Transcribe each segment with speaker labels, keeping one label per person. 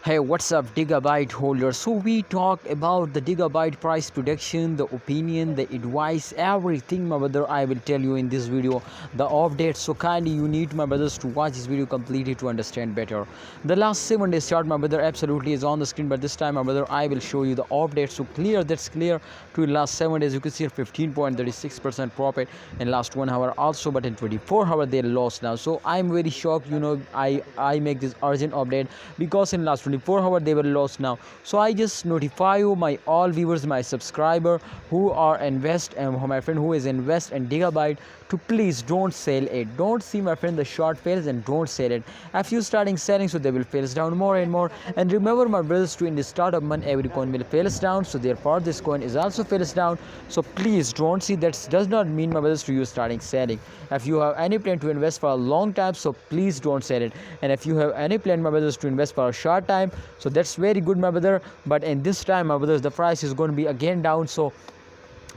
Speaker 1: Hey, what's up, Digibyte holders? So we talk about the Digibyte price prediction, the opinion, the advice, everything, my brother. I will tell you in this video, the updates. So kindly, you need, my brothers, to watch this video completely to understand better. The last 7 days chart, my brother, absolutely is on the screen, but this time, my brother, I will show you the updates. So clear, that's clear. To the last 7 days, you can see a 15.36% profit in last 1 hour also, but in 24 hours they lost now. So I'm very shocked. I make this urgent update because in last 24 hours they were lost now. So I just notify you, my all viewers, my subscriber who are invest and my friend who is invest in Digibyte, to please don't sell it. Don't see, my friend, the short fails and don't sell it. If you starting selling, so they will fails down more and more. And remember, my brothers, to in the start of month every coin will fails down, so therefore this coin is also fails down. So please don't see, that does not mean, my brothers, to you starting selling. If you have any plan to invest for a long time, so please don't sell it. And if you have any plan, my brothers, to invest for a short time, so that's very good, my brother. But in this time, my brothers, the price is going to be again down, so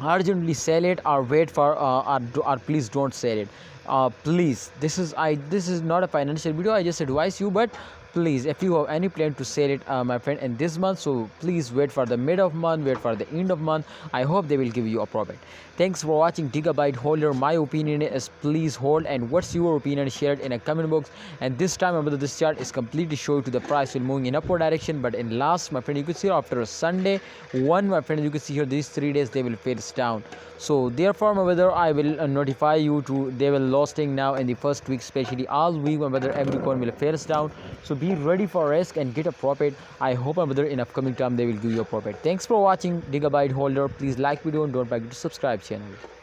Speaker 1: urgently sell it or wait for or please don't sell it. Please, this is not a financial video, I just advise you. But please, if you have any plan to sell it, my friend, in this month, so please wait for the mid of month, wait for the end of month. I hope they will give you a profit. Thanks for watching, Digibyte holder. My opinion is please hold, and what's your opinion, share it in a comment box. And this time, my brother, this chart is completely showing to the price will moving in upward direction, but in last, my friend, you could see after a Sunday one, my friend, you can see here these 3 days they will face down. So therefore, my brother, I will notify you to they will losting now in the first week, especially all week, my brother, every coin will face down. So be ready for risk and get a profit. I hope, my brother, in upcoming time they will give you a profit. Thanks for watching, Digibyte holder. Please like video and don't forget to subscribe channel.